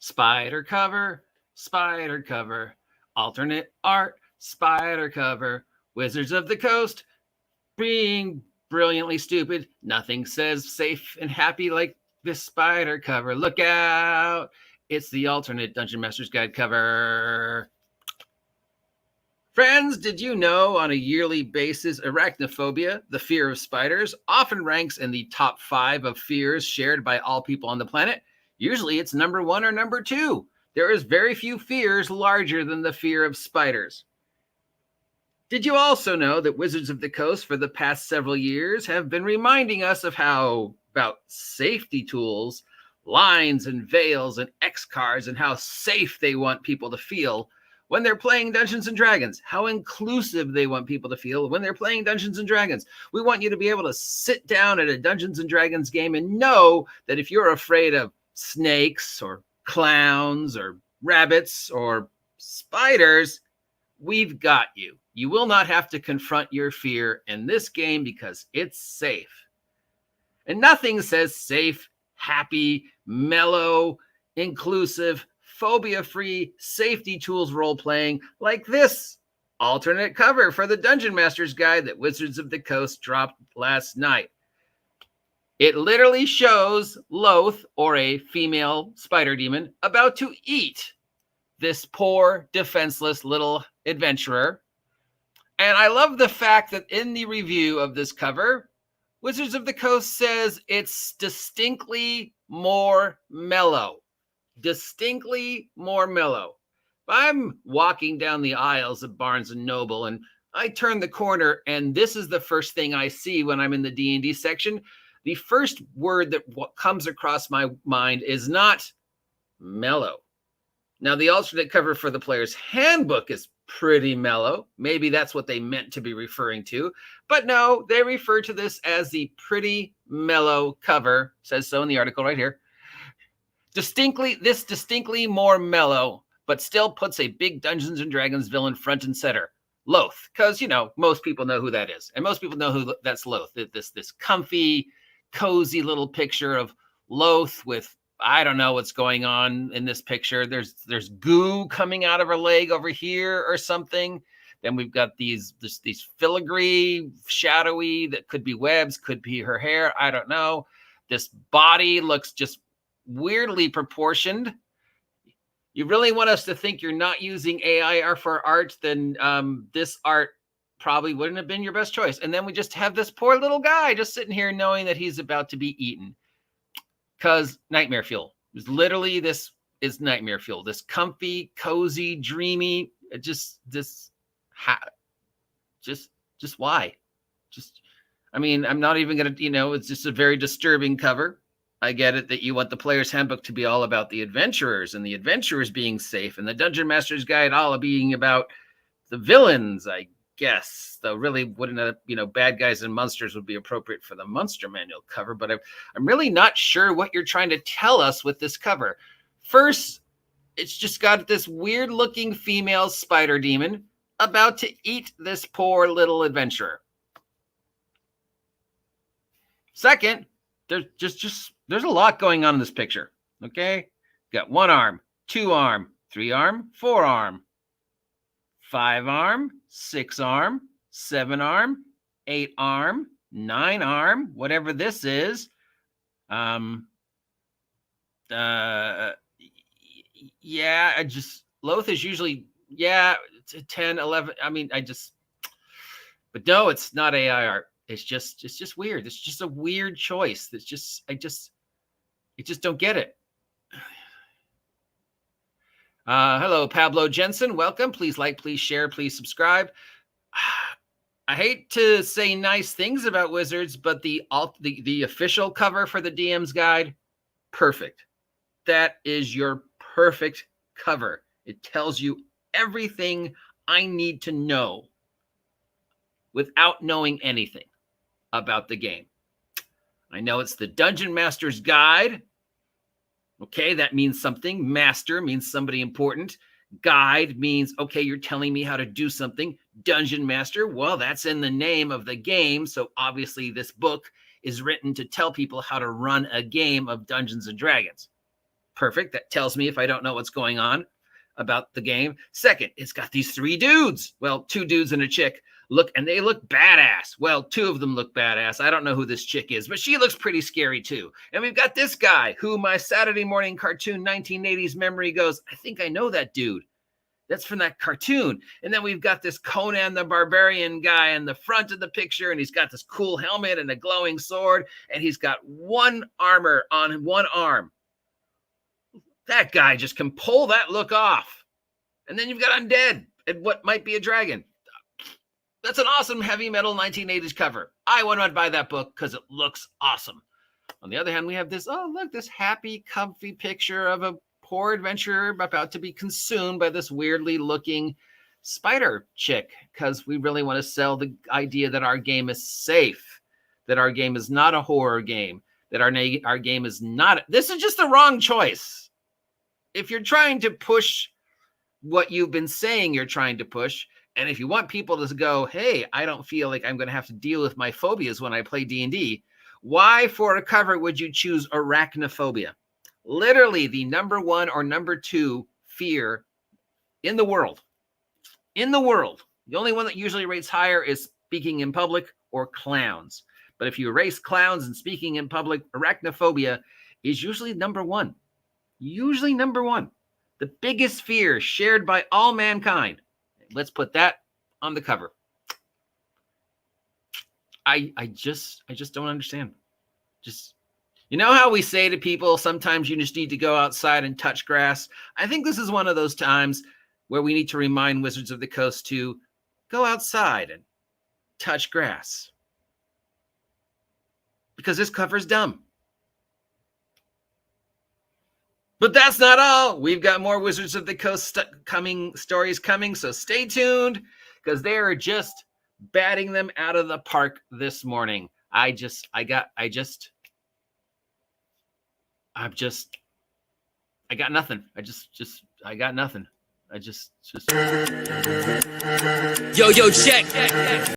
Spider cover, alternate art, spider cover, Wizards of the Coast, being brilliantly stupid. Nothing says safe and happy like this spider cover. Look out! It's the alternate Dungeon Master's Guide cover. Friends, did you know on a yearly basis, arachnophobia, the fear of spiders, often ranks in the top 5 of fears shared by all people on the planet? Usually it's number 1 or number 2. There is very few fears larger than the fear of spiders. Did you also know that Wizards of the Coast for the past several years have been reminding us of how about safety tools, lines and veils and X cards, and how safe they want people to feel when they're playing Dungeons and Dragons, how inclusive they want people to feel when they're playing Dungeons and Dragons. We want you to be able to sit down at a Dungeons and Dragons game and know that if you're afraid of snakes or clowns or rabbits or spiders, we've got you. You will not have to confront your fear in this game because it's safe. And nothing says safe, happy, mellow, inclusive, phobia-free safety tools role-playing like this alternate cover for the Dungeon Master's Guide that Wizards of the Coast dropped last night. It literally shows Loth, or a female spider demon, about to eat this poor, defenseless little adventurer. And I love the fact that in the review of this cover, Wizards of the Coast says it's distinctly more mellow. Distinctly more mellow. I'm walking down the aisles of Barnes & Noble and I turn the corner and this is the first thing I see when I'm in the D&D section. The first word that comes across my mind is not mellow. Now, the alternate cover for the player's handbook is pretty mellow. Maybe that's what they meant to be referring to. But no, they refer to this as the pretty mellow cover. It says so in the article right here. Distinctly more mellow, but still puts a big Dungeons and Dragons villain front and center. Loth, because, you know, most people know who that is. And most people know who that's Loth. This comfy, cozy little picture of Loth with, I don't know what's going on in this picture. There's goo coming out of her leg over here or something. Then we've got these filigree, shadowy, that could be webs, could be her hair. I don't know. This body looks just weirdly proportioned. You really want us to think you're not using AI for art, then this art probably wouldn't have been your best choice. And then we just have this poor little guy just sitting here knowing that he's about to be eaten. Because nightmare fuel. Literally, this is nightmare fuel. This comfy, cozy, dreamy, just why? I mean, I'm not even going to, it's just a very disturbing cover. I get it that you want the player's handbook to be all about the adventurers and the adventurers being safe and the Dungeon Master's Guide all being about the villains, I guess. Though really wouldn't, bad guys and monsters would be appropriate for the Monster Manual cover. But I'm really not sure what you're trying to tell us with this cover. First, it's just got this weird looking female spider demon about to eat this poor little adventurer. Second, there's a lot going on in this picture. Okay, got 1 arm, 2 arm, 3 arm, 4 arm, 5 arm, 6 arm, 7 arm, 8 arm, 9 arm, whatever this is. Loth is usually, it's a 10, 11. I mean, but no, it's not AI art. It's just weird. It's just a weird choice. I just don't get it. Hello, Pablo Jensen. Welcome. Please like, please share, please subscribe. I hate to say nice things about Wizards, but the official cover for the DM's Guide, perfect. That is your perfect cover. It tells you everything I need to know without knowing anything about the game. I know it's the Dungeon Master's Guide. Okay, that means something. Master means somebody important. Guide means, okay, you're telling me how to do something. Dungeon Master, well, that's in the name of the game. So obviously this book is written to tell people how to run a game of Dungeons and Dragons. Perfect. That tells me if I don't know what's going on about the game. Second, it's got these 3 dudes. Well, 2 dudes and a chick. Look, and they look badass. Well, 2 of them look badass. I don't know who this chick is, but she looks pretty scary too. And we've got this guy who my Saturday morning cartoon 1980s memory goes, I think I know that dude. That's from that cartoon. And then we've got this Conan the Barbarian guy in the front of the picture, and he's got this cool helmet and a glowing sword, and he's got 1 armor on 1 arm. That guy just can pull that look off. And then you've got undead and what might be a dragon. That's an awesome heavy metal 1980s cover. I want to buy that book because it looks awesome. On the other hand, we have this, oh, look, this happy, comfy picture of a poor adventurer about to be consumed by this weirdly looking spider chick, because we really want to sell the idea that our game is safe, that our game is not a horror game, that our game is not, this is just the wrong choice. If you're trying to push what you've been saying you're trying to push, and if you want people to go, hey, I don't feel like I'm going to have to deal with my phobias when I play D&D, why for a cover would you choose arachnophobia? Literally the #1 or #2 fear in the world. In the world. The only one that usually rates higher is speaking in public or clowns. But if you erase clowns and speaking in public, arachnophobia is usually #1. Usually #1. The biggest fear shared by all mankind. Let's put that on the cover. I just don't understand. Just, you know how we say to people, sometimes you just need to go outside and touch grass. I think this is one of those times where we need to remind Wizards of the Coast to go outside and touch grass. Because this cover's dumb. But that's not all. We've got more Wizards of the Coast stories coming, so stay tuned, because they are just batting them out of the park this morning. I got nothing. Yo, check.